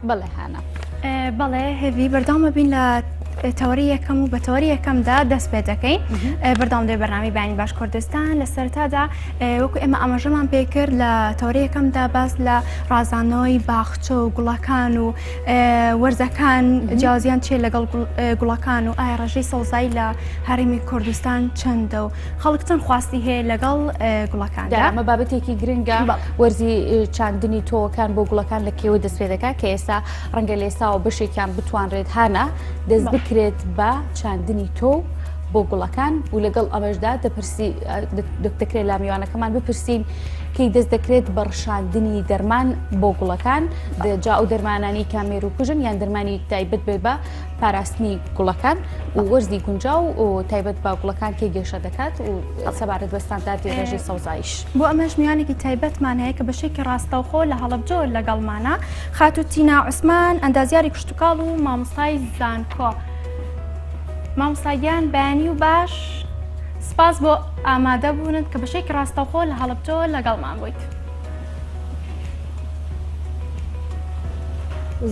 بەڵێ هانا بەڵێ هێوی بەردەوامە بین لە تەوەری یەکەم و بە تەوەری یەکەمدا دەست پێ دەکەین بەردەوام دەی بەرنامی بانی باش کوردستان لە سەرەتادا وەکو ئێمە ئاماژەمان پێکرد لە تەوەری یەکەمدا باس لە ڕازانەوەی باخچە و گوڵەکان و وەرزەکان جیاوازیان چێ لەگەڵ گوڵەکان و ئایا ڕێژەی سەوزایی لە هەرێمی کوردستان چەندە و خەڵک چەند خواستی هەیە لەگەڵ گوڵەکاندا. ئەمە بابەتێکی گرنگە وەرزی چاندنی تۆکان بۆ گوڵەکان لە کێوە دەست پێ دەکات کە ئێستا ڕەنگە لە ئێستا و بەشێکیان بتوانرێت هانا دەست بکرێت بە چاندنی تۆ بۆ گوڵەکان و لەگەڵ ئەمەشدا دەکرێت لا میوانەکەمان بپرسین کەی دەست دەکرێت بە ڕشاندنی دەرمان بۆ گوڵەکان جا و دەرمانانی کامێر و کوژن یان دەرمانی تایبەت بێت بە پاراستنی گوڵەکان و وەرزی گونجاو و تایبەت بە گوڵەکان کێ گێشە دەکات و سەبارەت بە ستانداردی ڕێژەی سەوزاییش. بۆ ئەمەش میوانێکی تایبەتمان هەیە کە بەشێکی ڕاستەوخۆ لە هەڵەبجە لەگەڵمانە خاتوتینا عوسمان ئەندازیاری کشتتوکاڵ و مامۆستای زانکۆ. مامۆستاییان بەیانی و باش سپاس بۆ ئامادە بوونت کە بەشێکی ڕاستەوخۆ لە هەڵەبجە لەگەڵمان بوویت.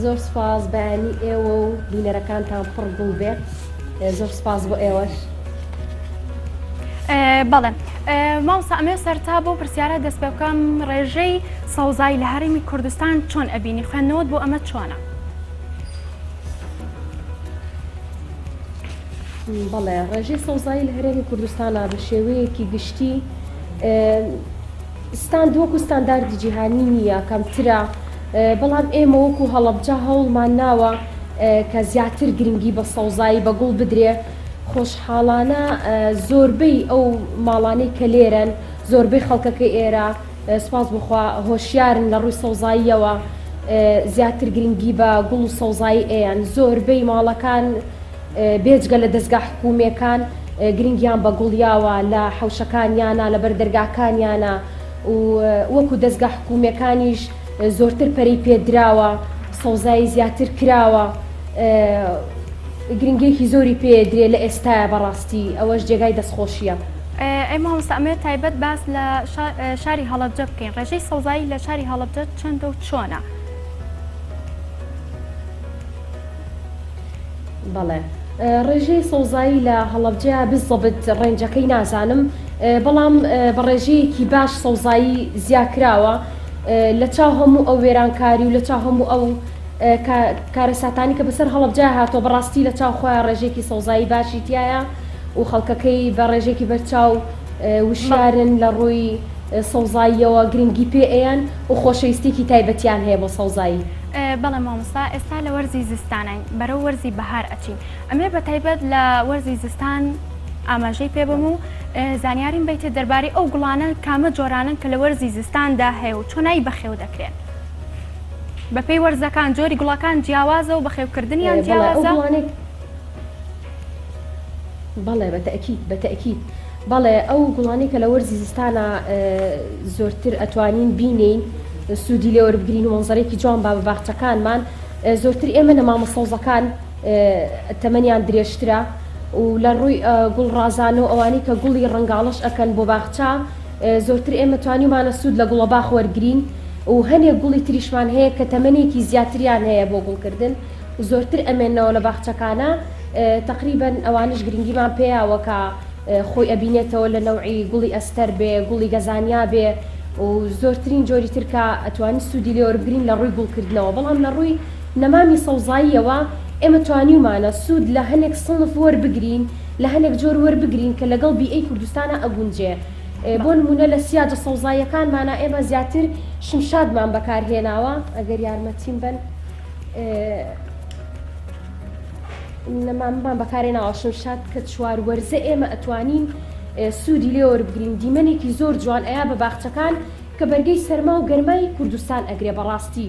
زۆر سپاس بەیانی ئێوە و بینەرەکانتان پڕ گوڵ بێت. زۆر سپاس بۆ ئێوەش. بەڵێ مامۆستا ئەمێ سەرتا بۆ پرسیارە دەست پێ بکەم ڕێژەی سەوزایی لە هەرێمی کوردستان چۆن ئەبینی خوێندنەوەت بۆ ئەمە چۆنە؟ بەڵێ ڕێژەی سەوزایی لە هەرێمی کوردستانە بە شێوەیەکی گشتی وەکو ستانداردی جیهانی نییە کەمترە بەڵام ئێمە وەکو هەڵەبجە هەوڵمان ناوە کە زیاتر گرنگی بە سەوزایی بە گوڵ بدرێ. خۆشحاڵانە زۆربەی ئەو ماڵانەی کە لێرن زۆربەی خەڵکەکەی ئێرە سپاس بخوا هۆشیارن لە ڕووی سەوزاییەوە زیاتر گرنگی بە گوڵ و سەوزایی ئەیان. زۆربەی ماڵەکان بێجگە لە دەستگا حکوومەکان گرنگیان بە گوڵیاوە لە حەوشەکانیانە لە بەردەرگاکانیانە و وەکو دەستگا حکوومەکانیش زۆرتر پەرەی پێدراوە سەوزایی زیاتر کراوە گرنگێکی زۆری پێدرێ لە ئێستاە بەڕاستی ئەوەش جێگای دەستخۆشیە. ئەمە مامۆستا ئەمێ تایبەت باس لە شاری هەڵەبجە بکەین ڕێژەی سەوزایی لە شاری هەڵەبجە چەندە و چۆنە؟ بەڵێ ڕێژەی سەوزایی لە هەڵەبجە بزەبت ڕێنجەکەی نازانم بەڵام بە ڕێژەیەکی باش سەوزایی زیاکراوە لە چاو هەموو ئەو وێرانکاری و لە چاو هەموو ئەو کارەساتانی کە بەسەر هەڵەبجە هاتۆ بەڕاستی لە چاو خۆیان ڕێژێکی سەوزایی باشی تایە و خەڵکەکەی بە ڕێژێکی بەرچاو وشارن لە ڕووی سەوزاییەوە گرنگی پێ ئەیان و خۆشەویستێکی تایبەتیان هەیە بۆ سەوزایی. بەڵێ مامۆستا ئێستا لە وەرزی زستانین بەرەو وەرزی بەهار ئەچین ئەمێ بە تایبەت لە وەرزی زستان ئاماژەی پێ بم و زانیاریم بیتێ دەربارەی ئەو گوڵانە کامە جۆرانن کە لە وەرزی زستاندا هەیە و چۆنایی بەخێو دەکرێن بەپێی وەرزەکان جۆری گوڵەکان جیاوازە و بەخێوکردنیان جیاوازە. بەڵێ بەتەئکید بەڵێ ئەو گوڵانی کە لە وەرزی زستانە زۆرتر ئەتوانین بینین سوودی لێوە بگرین و مەنزەرێکی جوان بە باخچەکانمان زۆرتر ئێمە لە مامەسەوزەکان تەمەنیان درێژترە و لە ڕووی گوڵ ڕازانە و ئەوانەی کە گوڵی ڕنگاڵش ئەکەن بۆ باخچە زۆرتر ئێمە توانیمانە سوود لە گوڵە باخ وەرگرین و هەنێک گوڵی تریشمان هەیە کە تەمەنێکی زیاتریان هەیە بۆ گوڵکردن و زۆرتر ئەمێنەوە لە باخچەکانە تقریبەن ئەوانش گرنگیمان پێیاوە کە خۆی ئەبینێتەوە لە نەوعی گوڵی ئەستەر بێ گوڵی گەزانیا بێ و زۆرترین جۆری ترکە ئەتوانی سوودی لێوە بگرین لە ڕووی گوڵکردنەوە بەڵام لە ڕووی نەمامی سەوزاییەوە ئێمە توانیمانە سوود لە هەنێک سنف وەربگرین لە هەنێک جۆر وەربگرین کە لەگەڵ بیئەی کوردستانە ئەگونجێ. بۆ نمونە لە سیاجە سەوزاییەکانمانە ئێمە زیاتر شمشادمان بەکارهێناوە ئەگەر یارمەتیم بن نەمامان بەکارهێناوە شمشاد کە چوار وەرزە ئێمە ئەتوانین سوودی لێ وەربگرین دیمەنێکی زۆر جوان ئەیا بە باخچەکان کە بەرگەی سەرما و گەرمای کوردستان ئەگرێ بەڕاستی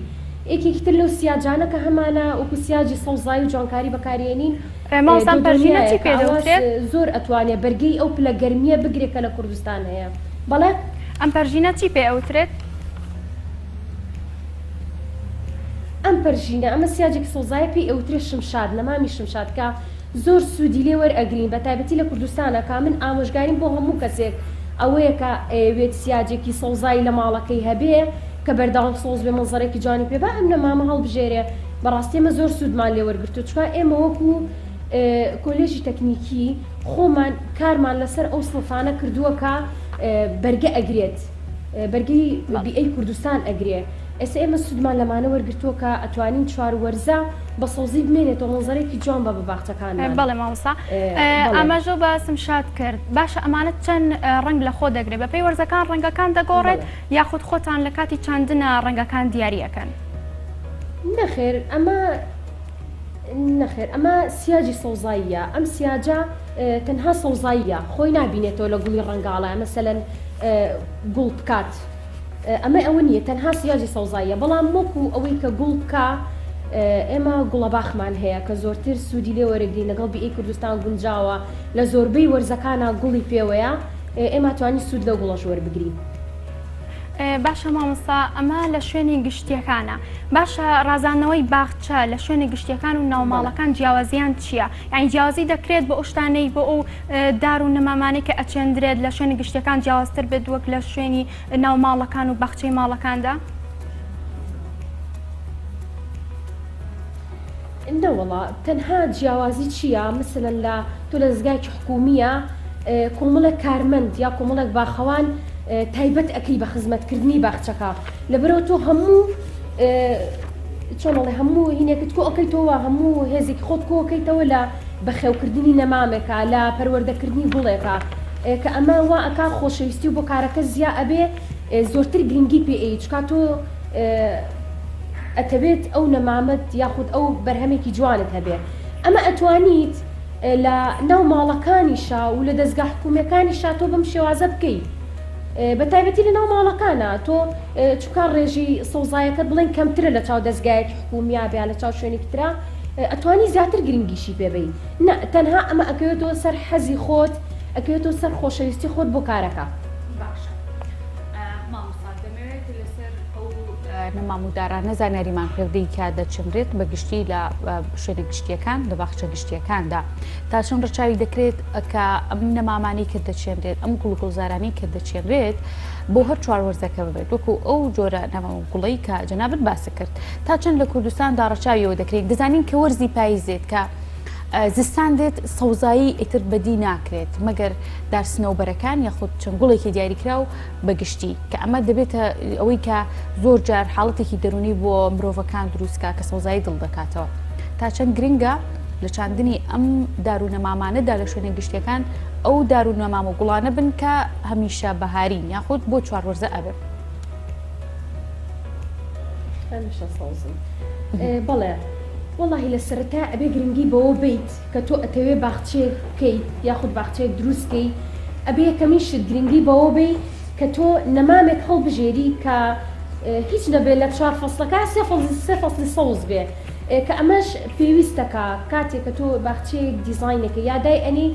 یەکێکی تر لەو سیاجانە کە هەمانە وەکو سیاجی سەوزایی و جوانکاری بەکارهێنین زۆر ئەتوانێت بەرگەی ئەو پلە گەرمیە بگرێت کە لە کوردستان هەیە. بەڵێ ئەم پەرژینە چی پێ ئەوترێت؟ ئەم پەرژینە ئەمە سیاجێکی سەوزایی پێی ئەوترێت شمشاد نەمامی شمشادکە زۆر سوودی لێ وەرئەگرین بە تایبەتی لە کوردستانە کا من ئامۆژگاریم بۆ هەموو کەسێک ئەوەیە کە ئەوێت سیاجێکی سەوزایی لە ماڵەکەی هەبێ کە بەرداوام سۆز بێ مەنزەرێکی جوانی پێ با ئەم نەمامە هەڵبژێرێ بەڕاستی ئێمە زۆر سوودمان لێ وەرگرتو چکە ئێمە وەکو کۆلێژی تەکنیکی خۆمان کارمان لەسەر ئەو سڵفانە کردووە کە بەرگە ئەگرێت بەرگەی بیئەی کوردستان ئەگرێ ئێستا ئێمە سوودمان لەمانە وەرگرتووە کە ئەتوانین چوار وەرزە بە سەوزی بمێنێتەوە مەنزەرێکی جوان بە باخچەکانمان. بەڵێ مامۆستا ئەمەژە باسم شاد کرد باشە ئەمانەت چەند ڕنگ لە خۆ دەگرێت بە پێی وەرزەکان ڕەنگەکان دەگۆڕێت یاخود خۆتان لە کاتی چاندنە ڕەنگەکان دیاریەکەن. نەخێر ئەمە سیاجی سەوزاییە ئەم سیاجە تەنها سەوزاییە خۆی نبینێتەوە لە گوڵی ڕەنگاڵە مەسەلەن گوڵ بکات ئەمە ئەوە نییە تەنها سیاجی سەوزاییە بەڵام وەکو ئەوەی کە گوڵ بکە ئێمە گوڵە باخمان هەیە کە زۆرتر سوودی لێ وەرەگری لەگەڵ بیئەی کوردستان گونجاوە لە زۆربەی وەرزەکانە گوڵی پێوەیە ئێمە توانی سوود لە گوڵەش وەربگرین. باشە مامۆستا ئەمە لە شوێنی گشتیەکانە باشە ڕازانەوەی باخچە لە شوێنی گشتیەکان و ناوماڵەکان جیاوازیان چییە؟ یعنی جیاوازی دەکرێت بە ئوشتانەی بۆ ئەو دار و نەمامانەی کە ئەچێندرێت لە شوێنی گشتیەکان جیاوازتر بێت وەک لە شوێنی ناوماڵەکان و باخچەی ماڵەکاندا؟ نەوەڵا تەنها جیاوازی چییە؟ مثلەن لە تۆ لە دەستگایەکی حکومیە کۆمەڵێک کارمەند یا کۆمەڵێک باخەوان تایبەت ئەەکەی بە خزمەتکردنی باخچەکە لەبەرەوە تۆ هەموو چۆنڵێ هەموو هینێکت کۆ ئەەکەیتەوە هەموو هێزێکی خۆت کۆکەیتەوە لە بەخێوکردنی نەمامێکە لە پەروەردەکردنی گوڵێکە کە ئەمە وا ئەکا خۆشەویستی و بۆ کارەکە زیاد ئەبێ زۆرتر گرنگی پێ چکا تۆ ئەتەبێت ئەو نەمامەت یاخود ئەو بەرهەمێکی جوانت هەبێ ئەمە ئەتوانیت لە ناو ماڵەکانیشا و لە دەستگا حکوومیەکانیشا تۆ بەم شێوازە بکەیت بە تایبەتی لە ناو ماڵەکانە تۆ چکار ڕێژی سەوزایەکەت بڵێن کەمترە لە چاو دەستگایەکی حکوومیە بیا لە چاو شوێنێکی ترا ئەتوانی زیاتر گرنگیشی پێبی نه تەنها ئەمە ئەکەوێتەوە سەر حەزی خۆت ئەکەوێتەوە سەر خۆشەویستی خۆت بۆ کارەکە. نەمامودارانە زانیاریمان کردی کە دەچمرێت بە گشتی لە شوێنە گشتیەکان لە باخچە گشتیەکاندا تا چەند ڕەچاوی دەکرێت کە ئەم نەمامانی کە دەچێنرێت ئەم گوڵگوڵزارانی کە دەچێنرێت بۆ هەر چوار وەرزەکە ببێت وەکو ئەو جۆرە نەماگوڵی کە جەنابەت باسە کرد تا چەند لە کوردستاندا ڕەچاویەوە دەکرێت دەزانین کە وەرزی پاییزێت کە زستان دێت سەوزایی ئیتر بەدی ناکرێت مەگەر دارسنەوبەرەکان یاخود چەند گوڵێکی دیاریکرا و بەگشتی کە ئەمە دەبێتە ئەوەی کە زۆر جار حاڵەتێکی دەرونی بۆ مرۆڤەکان دروستکە کە سەوزایی دڵ دەکاتەوە تا چەند گرنگە لە چاندنی ئەم داروونەمامانەدا لە شوێنە گشتیەکان ئەو داروونەمام و گوڵانە بن کە هەمیشە بەهارین یاخود بۆ چوار وەرزە ئەبێ. بەڵێ والله لە سەرەتا ئەبێ گرنگی بەوە بیت کە تۆ ئەتەوێ باخچێک بکەیت یاخود باخچێک دروستکەی ئەبێ یەکەمیشت گرنگی بەوە بی کە تۆ نەمامێک هەڵبژێری کە هیچ نەبێت لە چوار فەسڵەکە سێ فەسڵی سەوز بێ کە ئەمەش پێویستەکە کاتێک کە تۆ باخچەیەک دیزاینەکە یادای ئەنی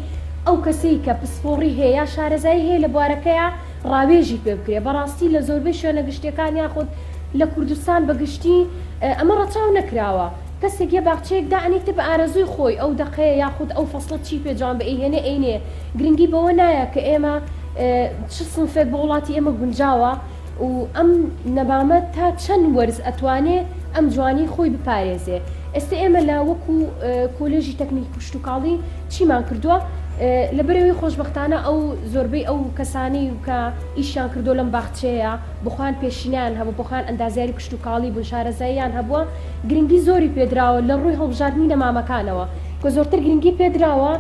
ئەو کەسەی کە پسپۆڕی هەیە شارەزایی هەیە لە بوارەکەیە ڕاوێژی پێ بکرێ بەڕاستی لە زۆربەی شوێنە گشتیەکان یاخود لە کوردستان بەگشتی ئەمە ڕەچاو نەکراوە کەسێک یە باخچەیەک دائنیتە بە ئارەزوی خۆی ئەو دەقەیە یاخود ئەو فەسڵەت چی پێجوان بە ئەیهێنێ ئەینێ گرنگی بەوە نایە کە ئێمە چ سنفێک بە وڵاتی ئێمە گونجاوە و ئەم نەبامەت تا چەند وەرز ئەتوانێ ئەم جوانی خۆی بپارێزێ. ئێستا ئێمە لا وەکو کۆلێژی تەکنیکی کوشتتوکاڵی چیمان کردووە لەبەرەوەی خۆشببختانە ئەو زۆربەی ئەو کەسانی کە ئیشیان کردو لەم باخچەیە بخوان پێشینیان هەبوو بخوان ئەندازیاری کوشتتوکاڵی بوون شارەزاییان هەبووە گرنگی زۆری پێدراوە لە ڕووی هەڵبژاردننی نەمامەکانەوە کە زۆرتر گرنگی پێدراوە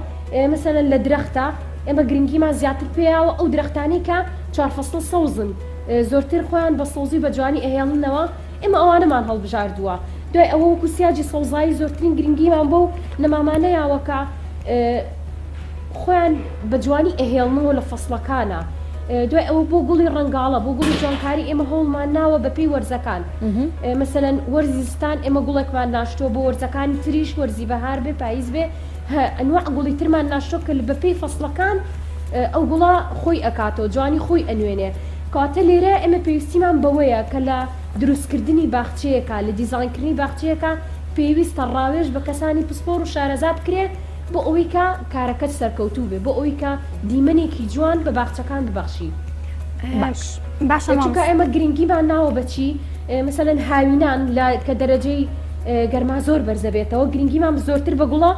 مەسەلەن لە درەختە ئێمە گرنگیمان زیاتر پێیاوە ئەو درەختانی کە چوار فەسڵ سەوزن زۆرتر خۆیان بە سەوزی بە جوانی ئەهێڵنەوە ئێمە ئەوانەمان هەڵبژاردووە دوای ئەوە وەکو سیاجی سەوزایی زۆرترین گرنگیمان بۆ نەمامانەیەوەکە خۆیان بە جوانی ئەهێڵنەوە لە فەسڵەکانە دوای ئەوە بۆ گوڵی ڕەنگاڵە بۆ گوڵی جوانکاری ئێمە هەوڵمان ناوە بە پێی وەرزەکان مەسەلەن وەرزستان ئێمە گوڵێکمان ناشتۆ بۆ وەرزەکانی تریش وەرزی بەهار بێ پاییز بێ ئەنواع گوڵی ترمان ناشتۆ کە بە پێی فەسڵەکان ئەو گوڵا خۆی ئەکاتەوە جوانی خۆی ئەنوێنێ کاتە لێرە ئێمە پێویستیمان بەوەیە کە لە دروستکردنی باخچەیەکە لە دیزاینکردنی باخچەیەکە پێویستە ڕاوێژ بە کەسانی پسپۆر و شارەزات بکرێت بۆ ئەوەی کە کارەکەت سەرکەوتوو بێ بۆ ئەوەی کە دیمەنێکی جوان بە باخچەکان ببەخشی. باشە چونکە ئێمە گرنگیمان ناوە بەچی مەسەلەن هاوینان کە دەرەجەی گەرما زۆر بەرزە بێتەوە گرنگیمان زۆرتر بە گوڵە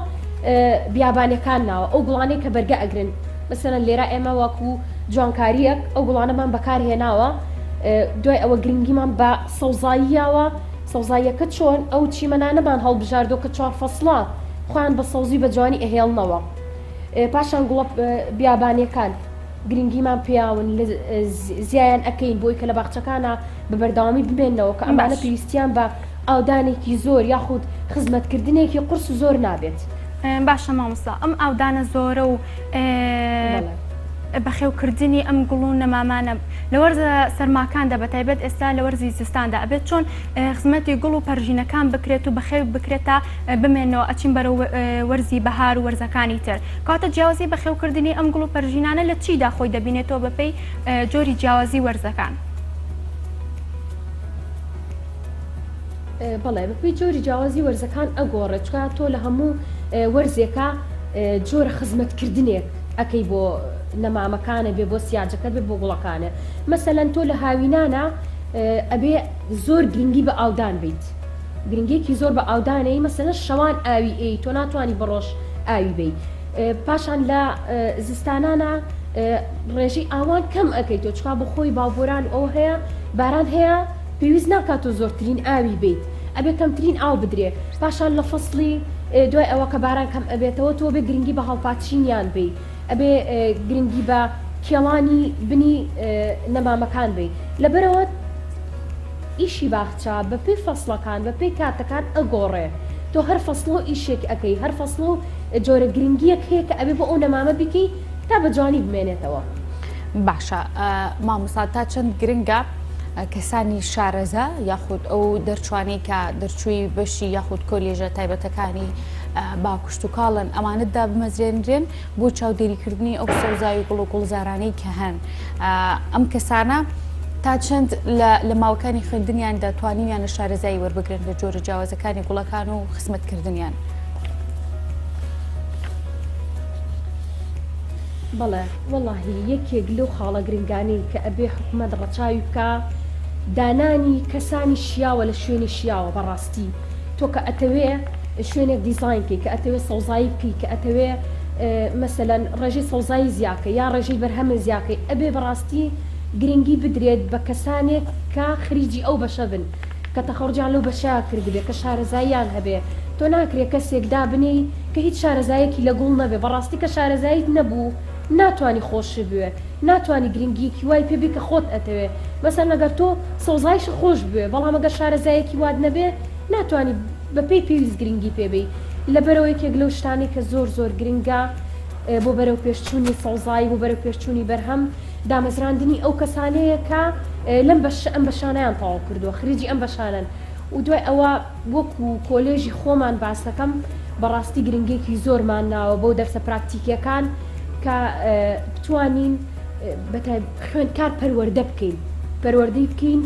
بیابانەکان ناوە ئەو گوڵانەی کە بەرگە ئەگرن مثلەن لێرە ئێمە وەکو جوانکاریەک ئەو گوڵانەمان بەکارهێناوە دوای ئەوە گرنگیمان بە سەوزاییەوە سەوزاییەکە چۆن ئەو چیمەنانەمان هەڵبژاردۆ کە 4 فەسڵە خوان بە سەوزی بە جوانی ئەهێڵنەوە پاشان گوڵە بیابانیەکان گرنگیمان پیاون زیایان ئەەکەین بۆی کە لە باخچەکانە بە بەرداوامی بمێنەوە کە ئەمانە پێویستیان بە ئاودانێکی زۆر یاخود خزمەتکردنێکی قرس و زۆر نابێت باشە مامۆستا ئەم ئاودانە زۆرە و بەخێوکردنی ئەم گوڵون نەمامانە لە وەرزە سەرماکاندا بە تایبەت ئێستا لە وەرزی زستاندا ئەبێت چۆن خزمەتی گوڵ و پەرژینەکان بکرێت و بەخێو بکرێتە بمێنەوە ئەچین بەرە وەرزی بەهار و وەرزەکانی تر کاتە جیاوازی بەخێوکردنی ئەم گوڵ و پەرژینانە لە چیدا خۆی دەبینێتەوە بەپێی جۆری جیاوازی وەرزەکان بەڵێ بەپێی جۆری جیاوازی وەرزەکان ئەگۆڕێت چکە تۆ لە هەموو وەرزێکە جۆرە خزمەتکردنێک ئەەکەی بۆ نەمامەکانە بێ بۆ سیاجەکەت بێ بۆ گوڵەکانە مەسەلەن تۆ لە هاوینانە ئەبێ زۆر گرنگی بە ئاودان بیت گرنگێکی زۆر بە ئاودانەی مەسەلەن شەوان ئاوی ئەی تۆ ناتوانانی بەڕۆژ ئاوی بی پاشان لە زستانانە ڕێژەی ئاوان کەم ئەەکەیت تۆ چکا بۆ خۆی باوبۆران ئەو هەیە باران هەیە پێویست ناکات و زۆرترین ئاوی بیت ئەبێ کەمترین ئاو بدرێ پاشان لە فەسڵی دوای ئەوە کە باران کەم ئەبێتەوە تۆ بێ گرنگی بە هەڵپاتچینیان بی ئەبێ گرنگی بە کێڵانی بنی نەمامەکان بی لەبەرەوە ئیشی باخچە بە پێی فەسڵەکان بە پێی کاتەکان ئەگۆڕێ تۆ هەر فەسڵ و ئیشێک ئەەکەی هەر فەسڵ و جۆرە گرنگیەک هەیە کە ئەبێ بۆ ئەو نەمامە بکەی تا بە جوانی بمێنێتەوە باشە مامۆستا تا چەند گرنگە کەسانی شارەزە یاخود ئەو دەرچوانی کە دەرچووی بەشی یاخود کۆلێژە تایبەتەکانی باکوشت و کاڵن ئەمانتدا بمەزرێنرێن بۆ چاودێریکردنی ئەو سەوزای و گوڵ و گوڵزارانەی کە هەن ئەم کەسانە تا چەند لە ماوەکانی خوێندنیان دەتوانیان لە شارەزایی وەربگرن لە جۆرە جیاوازەکانی گوڵەکان و خزمەتکردنیان بەڵێ وەڵاهی یەکێک لەو خاڵە گرنگانی کە ئەبێ حکومەت ڕەچاوی بکە دانانی کەسانی شیاوە لە شوێنی شیاوە بەڕاستی تۆ کە ئەتەوێ شوێنێک دیزاینکەی کە ئەتەوێ سەوزایی بکەی کە ئەتەوێ مەسەلەن ڕێژەی سەوزایی زیاکە یا ڕێژەی بەرهەمە زیاکەی ئەبێ بەڕاستی گرنگی بدرێت بە کەسانێک کە خریجی ئەو بەشە بن کە تەخەڕجیان لەو بەشە کردبێ کە شارەزاییان هەبێ تۆ ناکرێت کەسێک دابنی کە هیچ شارەزایەکی لە گوڵ نەبێ بەڕاستی کە شارەزاییت نەبوو ناتوانانی خۆش بوێ ناتوانانی گرنگیکی وای پێبی کە خۆت ئەتەوێ مەسەر نەگەر تۆ سەوزایش خۆش بوێ بەڵام ئەگەر شارەزایەکی واد نەبێ ناتوانانی بەپێی پێویست گرنگی پێبی لەبەرەوە یەکێک لەو شتانی کە زۆر زۆر گرنگە بۆ بەرەو پێشچوونی سەوزایی بۆ بەرەو پێشچوونی بەرهەم دامەزراندنی ئەو کەسانەیە کە لەم ئەم بەشانەیان تەواو کردووە خریجی ئەم بەشانن و دوای ئەوە وەکو کۆلێژی خۆمان باسەکەم بەڕاستی گرنگێکی زۆرمان ناوە بۆ دەرسە پراکتیکیەکان کە بتوانین خوێندکار پەروەردە بکەین پەروەردەی بکەین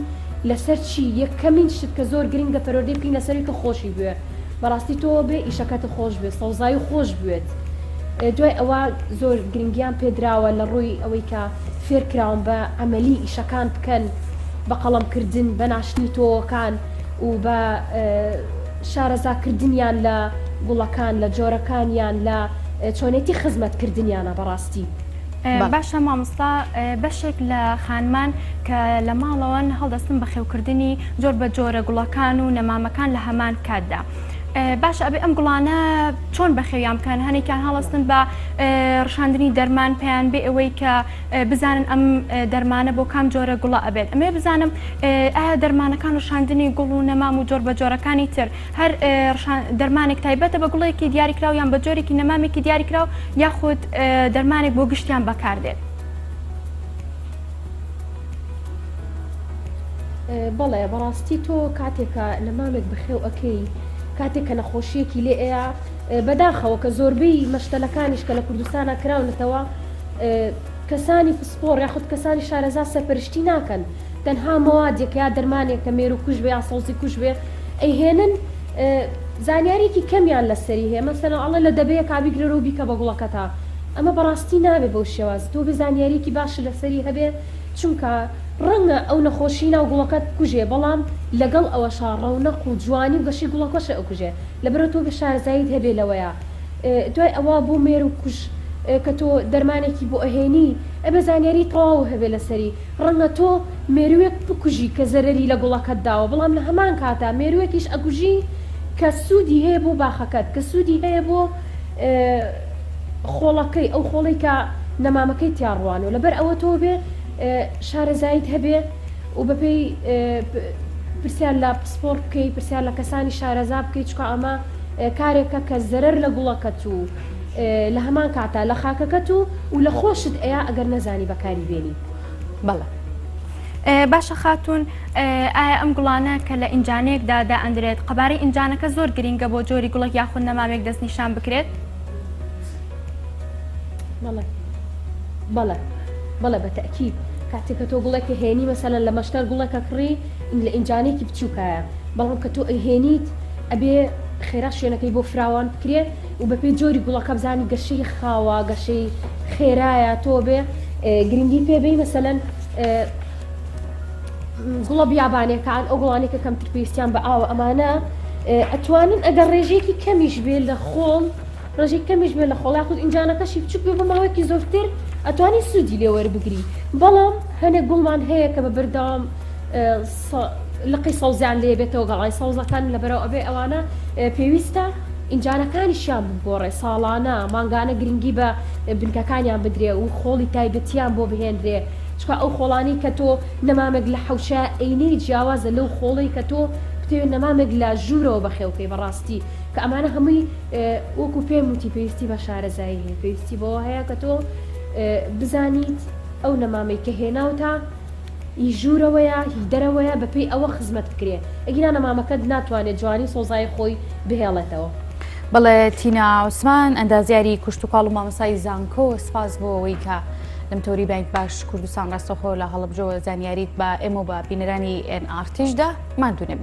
لەسەر چی یەکەمین شت کە زۆر گرنگە پەروەردەی بکەین لەسەری کە خۆشی بوێ بەڕاستی تۆ بێ ئیشەکەت خۆش بێت سەوزایی خۆش بوێت دوای ئەوە زۆر گرنگیان پێدراوە لە ڕووی ئەوەی کە فێرکراون بە ئەمەلی ئیشەکان بکەن بە قەڵەمکردن بە ناشتنی تۆوەکان و بە شارەزاکردنیان لە گوڵەکان لە جۆرەکانیان لە چۆنێتی خزمەتکردنیانە بەڕاستی باشە مامۆستا بەشێک لە خانمان کە لە ماڵەوەن هەڵدەستن بە خێوکردنی جۆر بە جۆرە گوڵەکان و نەمامەکان لە هەمان کاتدا باشە ئەبێ ئەم گوڵانە چۆن بەخێویان بکەن هەنێکیان هەڵستن بە ڕشاندنی دەرمان پێیان بێ ئەوەی کە بزانن ئەم دەرمانە بۆ کام جۆرە گوڵە ئەبێت ئەمێ بزانم ئایا دەرمانەکان ڕشاندنی گوڵ و نەمام و جۆر بە جۆرەکانی تر هەر دەرمانێک تایبەتە بە گوڵەیەکی دیاریکراو یان بە جۆرێکی نەمامێکی دیاریکراو یاخود دەرمانێک بۆ گشتیان بەکاردێت بەڵێ بەڕاستی تۆ کاتێکە نەمامێک بەخێو ئەەکەی کاتێک کە نەخۆشیەکی لێ ئەیە بەداخەوە کە زۆربەی مەشتەلەکانیش کە لە کوردستانە کراونەتەوە کەسانی پسپۆڕ یاخود کەسانی شارەزا سەرپەرشتی ناکەن تەنها مەوادێک یا دەرمانێک کە مێرو کوش بێ یا سەوزی کوش بێ ئەیهێنن زانیاریکی کەمیان لەسەری هەیە مەسەلەن ئەڵێ لە دەبەیە کابیگرێرە و بیکە بە گوڵەکەتا ئەمە بەڕاستی نابێ بەو شێوازی تۆ بێ زانیاریکی باش لەسەری هەبێ چونکە ڕەنگە ئەو نەخۆشی ناو گوڵەکەت کوژێ بەڵام لەگەڵ ئەوە شاڕەونەق و جوانی و گەشی گوڵەکەشە ئەو کوژێ لەبەرە تۆ بە شارەزاییت هەبێ لەوەیە دوای ئەوە بۆ مێر و کوش کە تۆ دەرمانێکی بۆ ئەهێنی ئەبە زانیاری تەواو هەبێ لەسەری ڕەنگە تۆ مێروێک بکوژی کە زەرەری لە گوڵەکەت داوە بەڵام لە هەمان کاتا مێروێکیش ئەگوژی کە سوودی هەیە بۆ باخەکەت کە سوودی هەیە بۆ خۆڵەکەی ئەو خۆڵی کە نەمامەکەی تیاڕوانەوە لەبەر ئەوە تۆ بێ شارەزایت هەبێ و بەپێی پرسیار لە پسپۆر بکەی پرسیار لە کەسانی شارەزا بکەیت چکە ئەمە کارێکە کە زەرەر لە گوڵەکەت و لە هەمان کاتا لە خاکەکەت و لە خۆشت ئەیە ئەگەر نەزانی بەکاری بێنی بەڵێ باشە خاتون ئایا ئەم گوڵانە کە لە ئینجانێکدا دائەندرێت قەبارەی ئینجانەکە زۆر گرینگە بۆ جۆری گوڵک یاخود نەمامێک دەست نیشان بکرێت بەڵێ بەتەکید کاتێککە تۆ گوڵێکی هێنی مەسەلەن لە مەشتەر گوڵەکە کڕی لە ئینجانێکی بچووکایە بەڵام کە تۆ ئەهێنیت ئەبێ خێرا شوێنەکەی بۆ فراوان بکرێت و بەپێی جۆری گوڵەکە بزانی گەشەی خاوە گەشەی خێرایە تۆ بێ گرنگی پێبێ مەسەلەن گوڵە بیابانەکان ئەو گوڵانێکە کەمتر پێویستیان بە ئاوە ئەمانە ئەتوانن ئەگەر ڕێژەیەکی کەمیش بێ لە خۆڵ ڕێژەی کەمیش بێ لە خۆڵ یاخود ئینجانەکەشی بچوک بێ بە ماوەیەکی زۆرتر ئەتوانی سوودی لێ وەربگری بەڵام هەنێک گوڵمان هەیە کە بە بەردەوام لقی سەوزیان لێ بێتەوە گەڵای سەوزەکان لەبەرەوە ئەبێ ئەوانە پێویستە ئینجانەکانیشیان بگۆڕێ ساڵانە مانگانە گرنگی بە بنکەکانیان بدرێ و خۆڵی تایبەتیان بۆ بهێنرێ چکە ئەو خۆڵانی کە تۆ نەمامێک لە حەوشە ئەینەی جیاوازە لەو خۆڵی کە تۆ بتەوێت نەمامێک لە ژوورەوە بەخێوکەی بەڕاستی کە ئەمانە هەمووی وەکو پێم وتی پێویستی بە شارەزایی هەیە پێویستی بەوە هەیە کە تۆ بزانیت ئەو نەمامەی کە هێناوتە هی ژوورەوەیە هی دەرەوەیە بەپێی ئەوە خزمەت بکرێ ئەگینا نەمامەکەت ناتوانێت جوانی سۆزای خۆی بهێڵێتەوە بەڵێ تینا عوسمان ئەندازیاری کوشت و کاڵ و مامەسای زانکۆ سپاس بۆ ئەوەی کە لەم تۆری بانک باش کوردستان ڕاستەخۆ لە هەڵبژەوە زانیاریت بە ئێمە بە بینەرانی NRTشدا مادوونێ